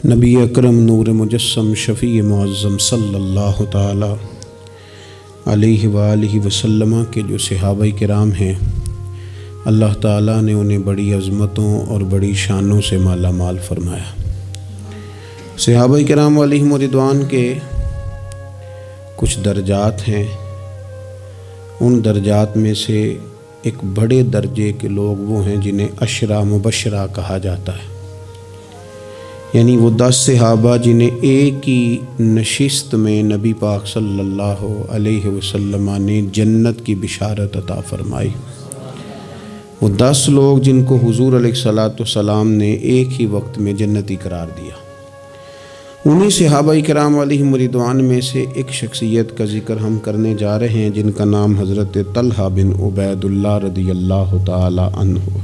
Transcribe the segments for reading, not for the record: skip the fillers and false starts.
نبی اکرم نور مجسم شفیع معظم صلی اللہ تعالی علیہ وآلہ وسلم کے جو صحابہ کرام ہیں، اللہ تعالیٰ نے انہیں بڑی عظمتوں اور بڑی شانوں سے مالا مال فرمایا۔ صحابہ کرام علیہم رضوان کے کچھ درجات ہیں، ان درجات میں سے ایک بڑے درجے کے لوگ وہ ہیں جنہیں عشرہ مبشرہ کہا جاتا ہے، یعنی وہ 10 صحابہ جنہیں ایک ہی نشست میں نبی پاک صلی اللہ علیہ وسلم نے جنت کی بشارت عطا فرمائی۔ وہ 10 لوگ جن کو حضور علیہ الصلوۃ والسلام نے ایک ہی وقت میں جنتی قرار دیا۔ انہی صحابہ کرام علیہم رضوان میں سے ایک شخصیت کا ذکر ہم کرنے جا رہے ہیں جن کا نام حضرت طلحہ بن عبید اللہ رضی اللہ تعالی عنہ۔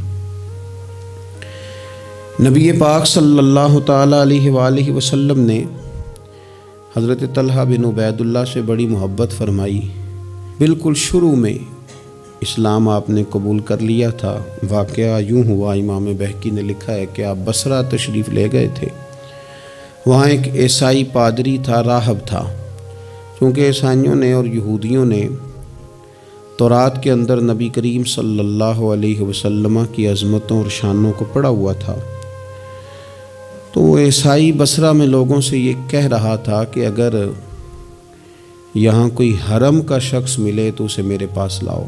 نبی پاک صلی اللہ تعالی علیہ وآلہ وسلم نے حضرت طلحہ بن عبید اللہ سے بڑی محبت فرمائی۔ بالکل شروع میں اسلام آپ نے قبول کر لیا تھا۔ واقعہ یوں ہوا، امام بہقی نے لکھا ہے کہ آپ بصرہ تشریف لے گئے تھے۔ وہاں ایک عیسائی پادری تھا، راہب تھا۔ چونکہ عیسائیوں نے اور یہودیوں نے تورات کے اندر نبی کریم صلی اللہ علیہ وسلم کی عظمتوں اور شانوں کو پڑھا ہوا تھا، تو وہ عیسائی بصرہ میں لوگوں سے یہ کہہ رہا تھا کہ اگر یہاں کوئی حرم کا شخص ملے تو اسے میرے پاس لاؤ۔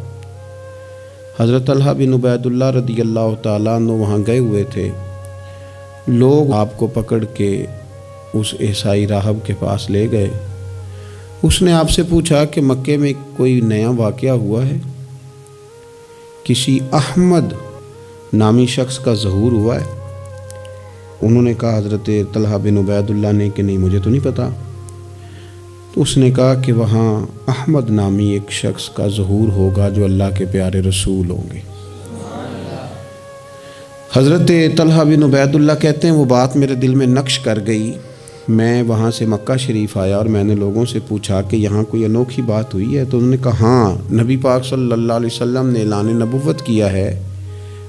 حضرت طلحہ بن عبید اللہ رضی اللہ تعالیٰ عنہ وہاں گئے ہوئے تھے۔ لوگ آپ کو پکڑ کے اس عیسائی راہب کے پاس لے گئے۔ اس نے آپ سے پوچھا کہ مکے میں کوئی نیا واقعہ ہوا ہے، کسی احمد نامی شخص کا ظہور ہوا ہے؟ انہوں نے کہا، حضرت طلحہ بن عبید اللہ نے، کہ نہیں مجھے تو نہیں پتا۔ تو اس نے کہا کہ وہاں احمد نامی ایک شخص کا ظہور ہوگا جو اللہ کے پیارے رسول ہوں گے۔ حضرت طلحہ بن عبید اللہ کہتے ہیں وہ بات میرے دل میں نقش کر گئی۔ میں وہاں سے مکہ شریف آیا اور میں نے لوگوں سے پوچھا کہ یہاں کوئی انوکھی بات ہوئی ہے؟ تو انہوں نے کہا ہاں، نبی پاک صلی اللہ علیہ وسلم نے اعلان نبوت کیا ہے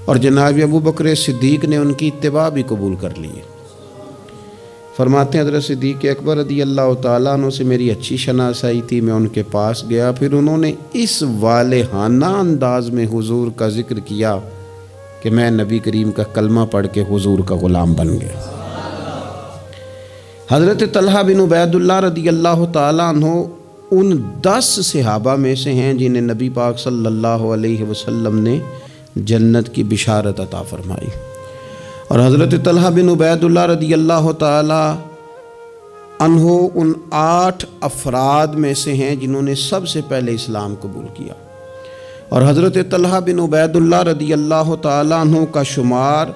اور جناب ابو بکر صدیق نے ان کی اتباع بھی قبول کر لی ہے۔ فرماتے ہیں حضرت صدیق اکبر رضی اللہ تعالیٰ عنہ سے میری اچھی شناسائی تھی، میں ان کے پاس گیا، پھر انہوں نے اس والہانہ انداز میں حضور کا ذکر کیا کہ میں نبی کریم کا کلمہ پڑھ کے حضور کا غلام بن گیا۔ حضرت طلحہ بن عبید اللہ رضی اللہ تعالیٰ عنہ ان 10 صحابہ میں سے ہیں جنہیں نبی پاک صلی اللہ علیہ وسلم نے جنت کی بشارت عطا فرمائی۔ اور حضرت طلحہ بن عبید اللہ رضی اللہ تعالی عنہ ان 8 افراد میں سے ہیں جنہوں نے سب سے پہلے اسلام قبول کیا۔ اور حضرت طلحہ بن عبید اللہ رضی اللہ تعالی عنہ کا شمار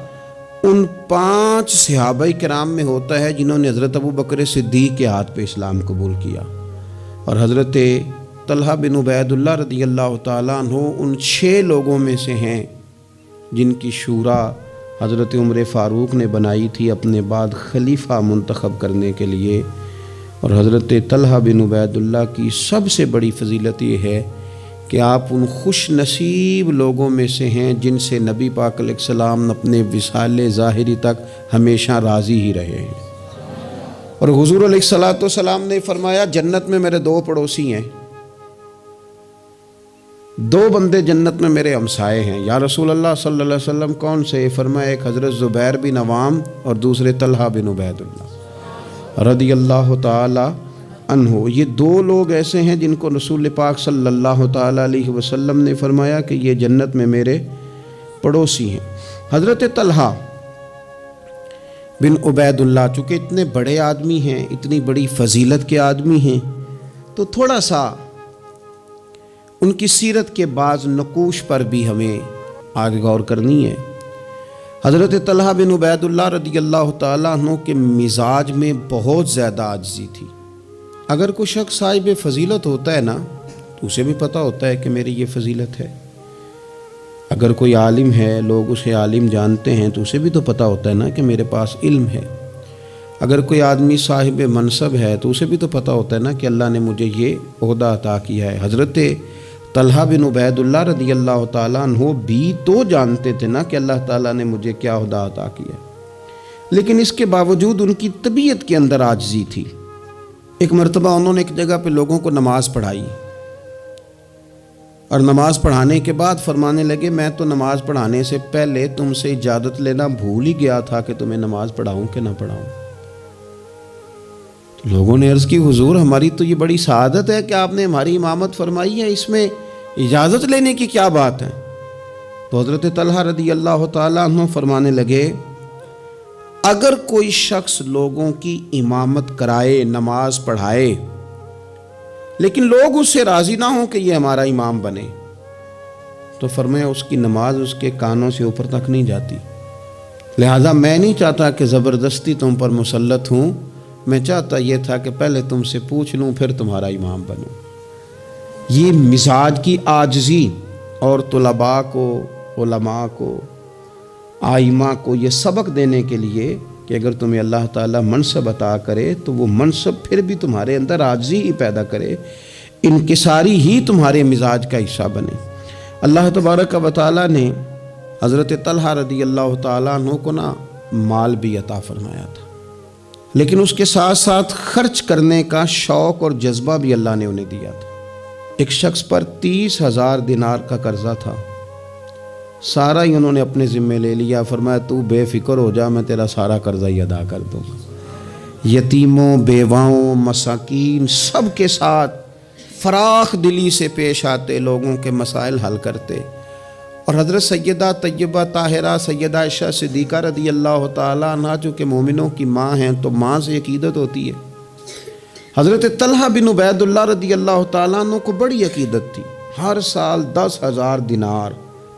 ان 5 صحابہ کرام میں ہوتا ہے جنہوں نے حضرت ابو بکر صدیق کے ہاتھ پہ اسلام قبول کیا۔ اور حضرت طلحہ بن عبید اللہ رضی اللہ تعالیٰ عنہ ان 6 لوگوں میں سے ہیں جن کی شورا حضرت عمر فاروق نے بنائی تھی اپنے بعد خلیفہ منتخب کرنے کے لیے۔ اور حضرت طلحہ بن عبید اللہ کی سب سے بڑی فضیلت یہ ہے کہ آپ ان خوش نصیب لوگوں میں سے ہیں جن سے نبی پاک علیہ السلام اپنے وصال ظاہری تک ہمیشہ راضی ہی رہے ہیں۔ اور حضور علیہ الصلوۃ والسلام نے فرمایا جنت میں میرے 2 پڑوسی ہیں، 2 بندے جنت میں میرے ہمسائے ہیں۔ یا رسول اللہ صلی اللہ علیہ وسلم کون سے؟ فرمایا ایک حضرت زبیر بن عوام اور دوسرے طلحہ بن عبید اللہ رضی اللہ تعالی عنہ۔ یہ 2 لوگ ایسے ہیں جن کو رسول پاک صلی اللہ تعالی علیہ وسلم نے فرمایا کہ یہ جنت میں میرے پڑوسی ہیں۔ حضرت طلحہ بن عبید اللہ چونکہ اتنے بڑے آدمی ہیں، اتنی بڑی فضیلت کے آدمی ہیں، تو تھوڑا سا ان کی سیرت کے بعض نقوش پر بھی ہمیں آگے غور کرنی ہے۔ حضرت طلحہ بن عبید اللہ رضی اللہ تعالیٰ عنہ کے مزاج میں بہت زیادہ عاجزی تھی۔ اگر کوئی شخص صاحب فضیلت ہوتا ہے نا تو اسے بھی پتہ ہوتا ہے کہ میری یہ فضیلت ہے۔ اگر کوئی عالم ہے، لوگ اسے عالم جانتے ہیں، تو اسے بھی تو پتہ ہوتا ہے نا کہ میرے پاس علم ہے۔ اگر کوئی آدمی صاحب منصب ہے تو اسے بھی تو پتہ ہوتا ہے نا کہ اللہ نے مجھے یہ عہدہ عطا کیا ہے۔ حضرت طلحہ بن عبید اللہ رضی اللہ تعالیٰ عنہ بھی تو جانتے تھے نا کہ اللہ تعالیٰ نے مجھے کیا عہدہ عطا کیا۔ لیکن اس کے باوجود ان کی طبیعت کے اندر عاجزی تھی۔ ایک مرتبہ انہوں نے ایک جگہ پہ لوگوں کو نماز پڑھائی، اور نماز پڑھانے کے بعد فرمانے لگے میں تو نماز پڑھانے سے پہلے تم سے اجازت لینا بھول ہی گیا تھا کہ تمہیں نماز پڑھاؤں کہ نہ پڑھاؤں۔ تو لوگوں نے عرض کی حضور ہماری تو یہ بڑی سعادت ہے کہ آپ نے ہماری امامت فرمائی ہے، اس میں اجازت لینے کی کیا بات ہے؟ تو حضرت طلحہ رضی اللہ تعالیٰ عنہ فرمانے لگے اگر کوئی شخص لوگوں کی امامت کرائے، نماز پڑھائے، لیکن لوگ اس سے راضی نہ ہوں کہ یہ ہمارا امام بنے، تو فرمایا اس کی نماز اس کے کانوں سے اوپر تک نہیں جاتی۔ لہذا میں نہیں چاہتا کہ زبردستی تم پر مسلط ہوں، میں چاہتا یہ تھا کہ پہلے تم سے پوچھ لوں پھر تمہارا امام بنوں۔ یہ مزاج کی عاجزی، اور طلباء کو، علماء کو، آئمہ کو یہ سبق دینے کے لیے کہ اگر تمہیں اللہ تعالیٰ منصب عطا کرے تو وہ منصب پھر بھی تمہارے اندر عاجزی ہی پیدا کرے، انکساری ہی تمہارے مزاج کا حصہ بنے۔ اللہ تبارک و تعالیٰ نے حضرت طلحہ رضی اللہ تعالیٰ عنہ کو مال بھی عطا فرمایا تھا، لیکن اس کے ساتھ ساتھ خرچ کرنے کا شوق اور جذبہ بھی اللہ نے انہیں دیا تھا۔ ایک شخص پر 30,000 دینار کا قرضہ تھا، سارا ہی انہوں نے اپنے ذمے لے لیا، فرمایا تو بے فکر ہو جا، میں تیرا سارا قرضہ ہی ادا کر دوں گا۔ یتیموں، بیواؤں، مساکین سب کے ساتھ فراخ دلی سے پیش آتے، لوگوں کے مسائل حل کرتے۔ اور حضرت سیدہ طیبہ طاہرہ سیدہ عائشہ صدیقہ رضی اللہ تعالیٰ عنہ جو کہ مومنوں کی ماں ہیں، تو ماں سے عقیدت ہوتی ہے۔ حضرت طلحہ بن عبید اللہ رضی اللہ تعالیٰ عنہ کو بڑی عقیدت تھی، ہر سال 10,000 دینار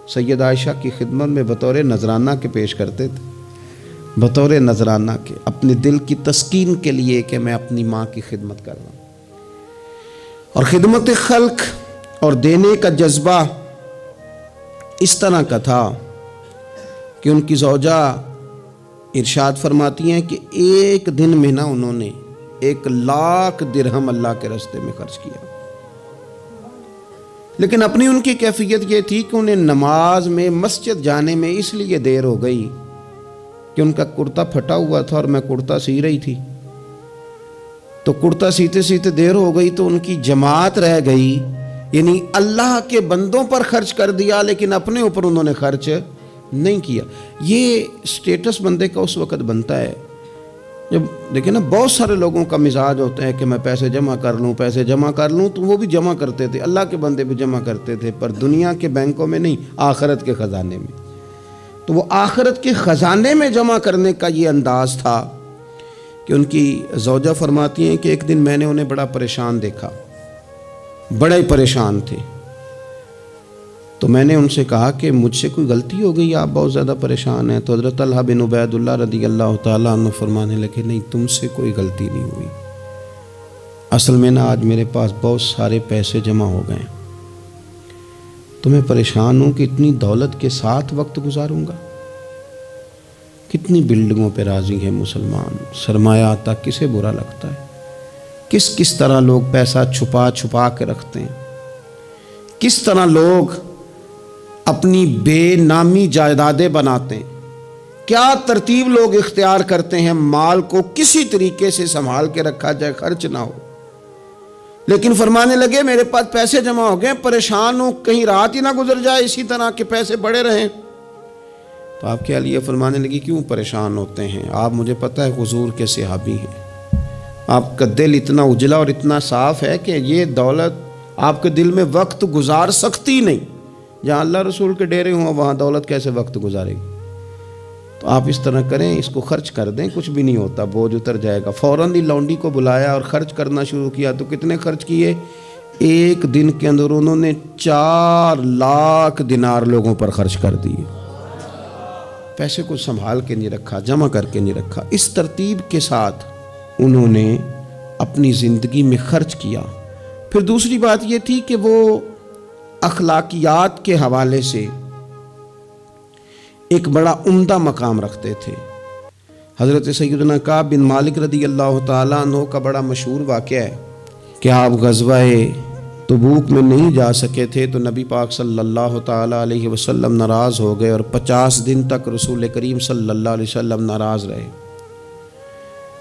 سیدہ عائشہ کی خدمت میں بطور نذرانہ کے پیش کرتے تھے، بطور نذرانہ کے، اپنے دل کی تسکین کے لیے کہ میں اپنی ماں کی خدمت کر رہا ہوں۔ اور خدمت خلق اور دینے کا جذبہ اس طرح کا تھا کہ ان کی زوجہ ارشاد فرماتی ہیں کہ ایک دن میں انہوں نے 1,00,000 درہم اللہ کے راستے میں خرچ کیا۔ لیکن اپنی ان کی کیفیت یہ تھی کہ انہیں نماز میں مسجد جانے میں اس لیے دیر ہو گئی کہ ان کا کرتا پھٹا ہوا تھا اور میں کرتا سی رہی تھی، تو کرتا سیتے سیتے دیر ہو گئی تو ان کی جماعت رہ گئی، یعنی اللہ کے بندوں پر خرچ کر دیا لیکن اپنے اوپر انہوں نے خرچ نہیں کیا۔ یہ سٹیٹس بندے کا اس وقت بنتا ہے جب دیکھیں بہت سارے لوگوں کا مزاج ہوتا ہے کہ میں پیسے جمع کر لوں، پیسے جمع کر لوں، تو وہ بھی جمع کرتے تھے، اللہ کے بندے بھی جمع کرتے تھے، پر دنیا کے بینکوں میں نہیں، آخرت کے خزانے میں۔ تو وہ آخرت کے خزانے میں جمع کرنے کا یہ انداز تھا کہ ان کی زوجہ فرماتی ہیں کہ ایک دن میں نے انہیں بڑا پریشان دیکھا، بڑے پریشان تھے، تو میں نے ان سے کہا کہ مجھ سے کوئی غلطی ہو گئی، آپ بہت زیادہ پریشان ہیں؟ تو حضرت طلحہ بن عبید اللہ رضی اللہ تعالیٰ عنہ فرمانے لگے نہیں، تم سے کوئی غلطی نہیں ہوئی، اصل میں آج میرے پاس بہت سارے پیسے جمع ہو گئے، تو میں پریشان ہوں کہ اتنی دولت کے ساتھ وقت گزاروں گا۔ کتنی بلڈنگوں پہ راضی ہیں مسلمان، سرمایہ آتا کسے برا لگتا ہے، کس طرح لوگ پیسہ چھپا چھپا کے رکھتے ہیں، کس طرح لوگ اپنی بے نامی جائیدادیں بناتے ہیں، کیا ترتیب لوگ اختیار کرتے ہیں مال کو کسی طریقے سے سنبھال کے رکھا جائے، خرچ نہ ہو۔ لیکن فرمانے لگے میرے پاس پیسے جمع ہو گئے، پریشان ہوں کہیں رات ہی نہ گزر جائے اسی طرح کے پیسے بڑے رہیں۔ تو آپ کے لیے فرمانے لگی کیوں پریشان ہوتے ہیں، آپ مجھے پتہ ہے حضور کے صحابی ہیں، آپ کا دل اتنا اجلا اور اتنا صاف ہے کہ یہ دولت آپ کے دل میں وقت گزار سکتی نہیں، جہاں اللہ رسول کے ڈیرے ہوں وہاں دولت کیسے وقت گزارے گی۔ تو آپ اس طرح کریں، اس کو خرچ کر دیں، کچھ بھی نہیں ہوتا، بوجھ اتر جائے گا۔ فوراً ہی لونڈی کو بلایا اور خرچ کرنا شروع کیا۔ تو کتنے خرچ کیے؟ ایک دن کے اندر انہوں نے 4,00,000 دینار لوگوں پر خرچ کر دیے۔ پیسے کو سنبھال کے نہیں رکھا، جمع کر کے نہیں رکھا، اس ترتیب کے ساتھ انہوں نے اپنی زندگی میں خرچ کیا۔ پھر دوسری بات یہ تھی کہ وہ اخلاقیات کے حوالے سے ایک بڑا عمدہ مقام رکھتے تھے۔ حضرت سیدنا کعب بن مالک رضی اللہ تعالیٰ عنہ کا بڑا مشہور واقعہ ہے کہ آپ غزوہ تبوک میں نہیں جا سکے تھے، تو نبی پاک صلی اللہ تعالیٰ علیہ وسلم ناراض ہو گئے اور 50 دن تک رسول کریم صلی اللہ علیہ وسلم ناراض رہے۔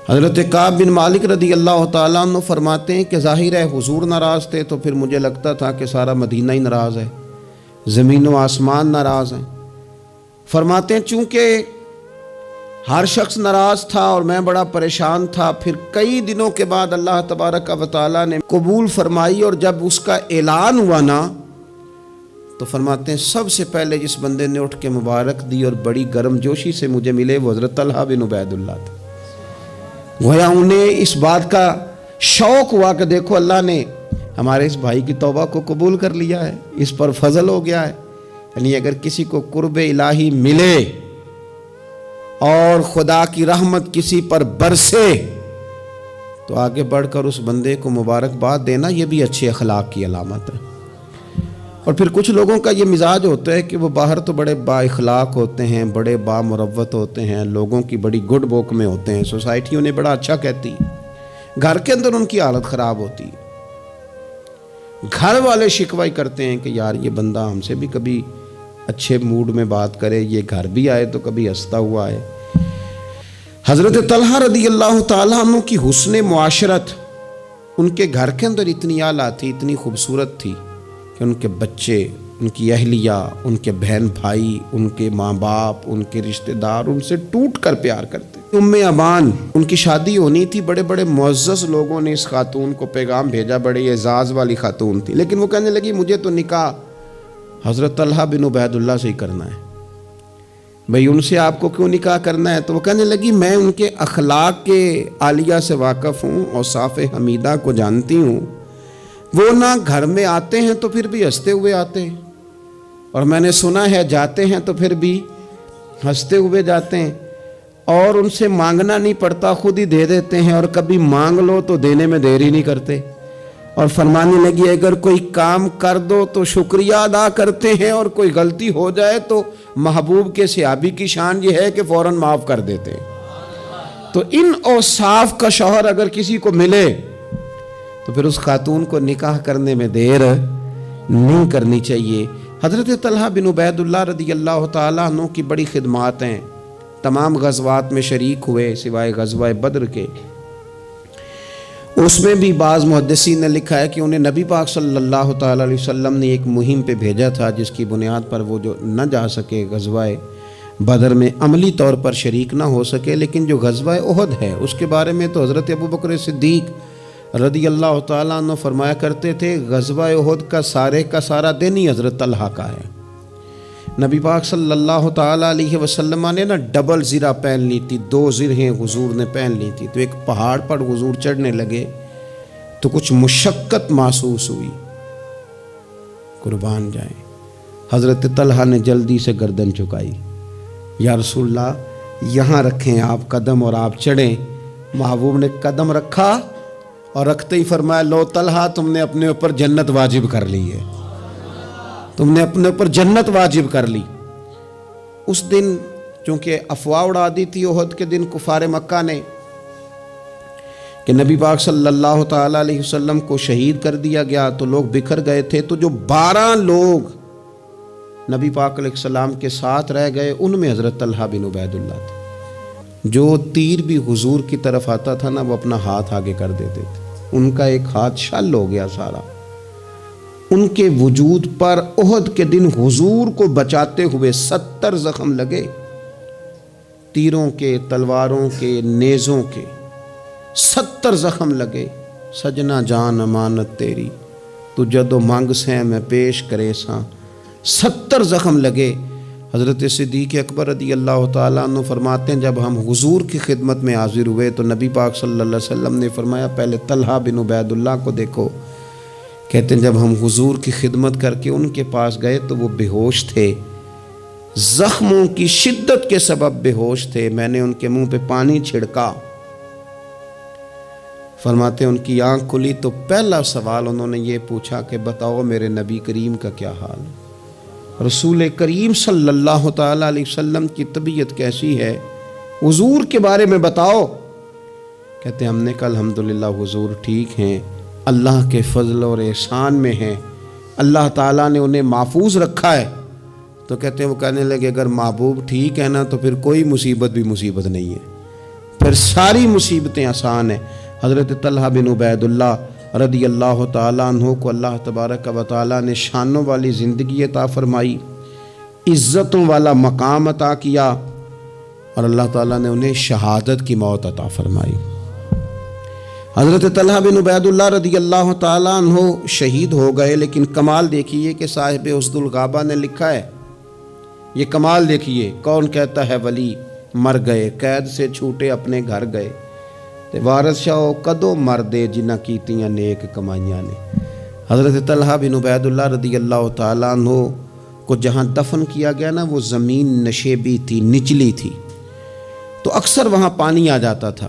حضرت کعب بن مالک رضی اللہ تعالیٰ عنہ فرماتے ہیں کہ ظاہر ہے حضور ناراض تھے تو پھر مجھے لگتا تھا کہ سارا مدینہ ہی ناراض ہے، زمین و آسمان ناراض ہیں۔ فرماتے ہیں چونکہ ہر شخص ناراض تھا اور میں بڑا پریشان تھا، پھر کئی دنوں کے بعد اللہ تبارک و تعالیٰ نے قبول فرمائی، اور جب اس کا اعلان ہوا نا تو فرماتے ہیں سب سے پہلے جس بندے نے اٹھ کے مبارک دی اور بڑی گرم جوشی سے مجھے ملے وہ حضرت طلحہ بن عبید اللہ تھے۔ گویا انہیں اس بات کا شوق ہوا کہ دیکھو اللہ نے ہمارے اس بھائی کی توبہ کو قبول کر لیا ہے، اس پر فضل ہو گیا ہے۔ یعنی اگر کسی کو قرب الہی ملے اور خدا کی رحمت کسی پر برسے تو آگے بڑھ کر اس بندے کو مبارکباد دینا یہ بھی اچھے اخلاق کی علامت ہے۔ اور پھر کچھ لوگوں کا یہ مزاج ہوتا ہے کہ وہ باہر تو بڑے با اخلاق ہوتے ہیں، بڑے با مروت ہوتے ہیں، لوگوں کی بڑی گڈ بک میں ہوتے ہیں، سوسائٹی انہیں بڑا اچھا کہتی، گھر کے اندر ان کی حالت خراب ہوتی ہے۔ گھر والے شکوہ کرتے ہیں کہ یار یہ بندہ ہم سے بھی کبھی اچھے موڈ میں بات کرے، یہ گھر بھی آئے تو کبھی ہنستا ہوا آئے۔ حضرت طلحہ رضی اللہ تعالیٰ عنہ کی حسن معاشرت ان کے گھر کے اندر اتنی اعلیٰ تھی، اتنی خوبصورت تھی کہ ان کے بچے، ان کی اہلیہ، ان کے بہن بھائی، ان کے ماں باپ، ان کے رشتہ دار ان سے ٹوٹ کر پیار کرتے۔ ام امان ان کی شادی ہونی تھی، بڑے بڑے معزز لوگوں نے اس خاتون کو پیغام بھیجا، بڑے اعزاز والی خاتون تھی، لیکن وہ کہنے لگی مجھے تو نکاح حضرت طلحہ بن عبید اللہ سے ہی کرنا ہے۔ بھئی ان سے آپ کو کیوں نکاح کرنا ہے؟ تو وہ کہنے لگی میں ان کے اخلاق کے عالیہ سے واقف ہوں اور صاف حمیدہ کو جانتی ہوں، وہ نہ گھر میں آتے ہیں تو پھر بھی ہنستے ہوئے آتے ہیں، اور میں نے سنا ہے جاتے ہیں تو پھر بھی ہنستے ہوئے جاتے ہیں، اور ان سے مانگنا نہیں پڑتا، خود ہی دے دیتے ہیں، اور کبھی مانگ لو تو دینے میں دیر ہی نہیں کرتے۔ اور فرمانے لگی اگر کوئی کام کر دو تو شکریہ ادا کرتے ہیں، اور کوئی غلطی ہو جائے تو محبوب کے صحابی کی شان یہ ہے کہ فوراً معاف کر دیتے ہیں۔ تو ان اوصاف کا شوہر اگر کسی کو ملے تو پھر اس خاتون کو نکاح کرنے میں دیر نہیں کرنی چاہیے۔ حضرت طلحہ بن عبید اللہ رضی اللہ تعالیٰ عنہ کی بڑی خدمات ہیں، تمام غزوات میں شریک ہوئے سوائے غزوہ بدر کے۔ اس میں بھی بعض محدثین نے لکھا ہے کہ انہیں نبی پاک صلی اللہ تعالیٰ علیہ وسلم نے ایک مہم پہ بھیجا تھا جس کی بنیاد پر وہ جو نہ جا سکے غزوہ بدر میں، عملی طور پر شریک نہ ہو سکے، لیکن جو غزوہ احد ہے اس کے بارے میں تو حضرت ابو بکر صدیق رضی اللہ تعالیٰ عنہ فرمایا کرتے تھے غزوہ احد کا سارا دن ہی حضرت طلحہ کا ہے۔ نبی پاک صلی اللہ تعالیٰ علیہ وسلم نے نا ڈبل زرہ پہن لی تھی، 2 زرہیں حضور نے پہن لی تھی، تو ایک پہاڑ پر حضور چڑھنے لگے تو کچھ مشقت محسوس ہوئی، قربان جائیں۔ حضرت طلحہ نے جلدی سے گردن جھکائی، یا رسول اللہ یہاں رکھیں آپ قدم اور آپ چڑھیں۔ محبوب نے قدم رکھا اور رکھتے ہی فرمایا لو طلحہ تم نے اپنے اوپر جنت واجب کر لی ہے، تم نے اپنے اوپر جنت واجب کر لی۔ اس دن چونکہ افواہ اڑا دی تھی احد کے دن کفار مکہ نے کہ نبی پاک صلی اللہ تعالیٰ علیہ وسلم کو شہید کر دیا گیا، تو لوگ بکھر گئے تھے، تو جو 12 لوگ نبی پاک علیہ السلام کے ساتھ رہ گئے ان میں حضرت طلحہ بن عبید اللہ تھے۔ جو تیر بھی حضور کی طرف آتا تھا نا وہ اپنا ہاتھ آگے کر دیتے تھے، ان کا ایک ہاتھ شل ہو گیا سارا۔ ان کے وجود پر احد کے دن حضور کو بچاتے ہوئے 70 زخم لگے، تیروں کے، تلواروں کے، نیزوں کے 70 زخم لگے۔ سجنا جان امانت تیری تو جدو مانگ سے میں پیش کرے ساں، 70 زخم لگے۔ حضرت صدیق اکبر رضی اللہ تعالیٰ عنہ فرماتے ہیں جب ہم حضور کی خدمت میں حاضر ہوئے تو نبی پاک صلی اللہ علیہ وسلم نے فرمایا پہلے طلحہ بن عبید اللہ کو دیکھو۔ کہتے ہیں جب ہم حضور کی خدمت کر کے ان کے پاس گئے تو وہ بے ہوش تھے، زخموں کی شدت کے سبب بے ہوش تھے، میں نے ان کے منہ پہ پانی چھڑکا۔ فرماتے ہیں ان کی آنکھ کھلی تو پہلا سوال انہوں نے یہ پوچھا کہ بتاؤ میرے نبی کریم کا کیا حال ہے، رسول کریم صلی اللہ تعالیٰ علیہ وسلم کی طبیعت کیسی ہے، حضور کے بارے میں بتاؤ۔ کہتے ہیں ہم نے کہا الحمدللہ حضور ٹھیک ہیں، اللہ کے فضل اور احسان میں ہیں، اللہ تعالیٰ نے انہیں محفوظ رکھا ہے۔ تو کہتے ہیں وہ کہنے لگے اگر محبوب ٹھیک ہے نا تو پھر کوئی مصیبت بھی مصیبت نہیں ہے، پھر ساری مصیبتیں آسان ہیں۔ حضرت طلحہ بن عبیداللہ رضی اللہ تعالیٰ عنہ کو اللہ تبارک و تعالیٰ نے شانوں والی زندگی عطا فرمائی، عزتوں والا مقام عطا کیا، اور اللہ تعالیٰ نے انہیں شہادت کی موت عطا فرمائی۔ حضرت طلحہ بن عبیداللہ رضی اللہ تعالیٰ عنہ شہید ہو گئے، لیکن کمال دیکھیے کہ صاحب اسد الغابہ نے لکھا ہے، یہ کمال دیکھیے، کون کہتا ہے ولی مر گئے، قید سے چھوٹے اپنے گھر گئے، تے وارث شاہ کدو مر دے جنہ کیتیاں نیک کمائیاں نے۔ حضرت طلحہ بن عبیداللہ رضی اللہ تعالیٰ عنہ کو جہاں دفن کیا گیا نا، وہ زمین نشیبی تھی، نچلی تھی، تو اکثر وہاں پانی آ جاتا تھا۔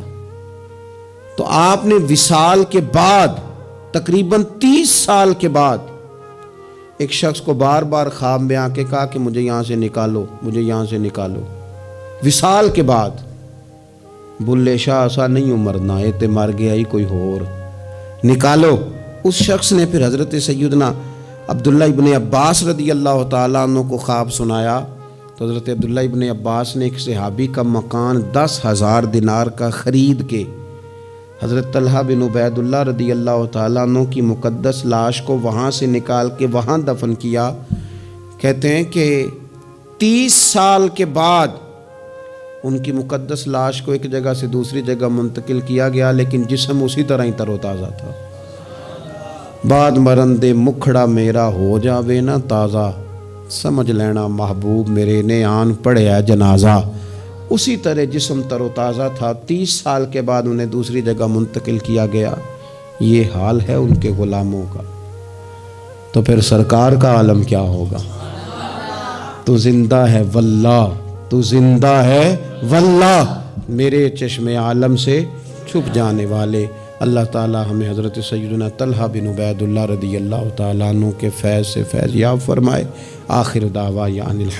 تو آپ نے وصال کے بعد تقریباً 30 سال کے بعد ایک شخص کو بار بار خواب میں آ کے کہا کہ مجھے یہاں سے نکالو، مجھے یہاں سے نکالو۔ وصال کے بعد بلے شاہ ایسا نہیں مرنا، اے تے مر گیا ہی کوئی اور، نکالو۔ اس شخص نے پھر حضرت سیدنا عبداللہ ابن عباس رضی اللہ تعالیٰ عنہ کو خواب سنایا، تو حضرت عبداللہ ابن عباس نے ایک صحابی کا مکان 10,000 دینار کا خرید کے حضرت طلحہ بن عبیداللہ رضی اللہ تعالیٰ عنہ کی مقدس لاش کو وہاں سے نکال کے وہاں دفن کیا۔ کہتے ہیں کہ 30 سال کے بعد ان کی مقدس لاش کو ایک جگہ سے دوسری جگہ منتقل کیا گیا، لیکن جسم اسی طرح ہی تر و تازہ تھا۔ بعد مرن دے مکھڑا میرا ہو جاوے نا تازہ، سمجھ لینا محبوب میرے نے آن پڑھیا جنازہ۔ اسی طرح جسم تر و تازہ تھا، 30 سال کے بعد انہیں دوسری جگہ منتقل کیا گیا۔ یہ حال ہے ان کے غلاموں کا، تو پھر سرکار کا عالم کیا ہوگا؟ تو زندہ ہے واللہ، تو زندہ ہے واللہ، میرے چشم عالم سے چھپ جانے والے۔ اللہ تعالی ہمیں حضرت سیدنا طلحہ بن عبیداللہ رضی اللہ تعالیٰ عنہ کے فیض سے فیض یاب فرمائے۔ آخر دعوانا الحمد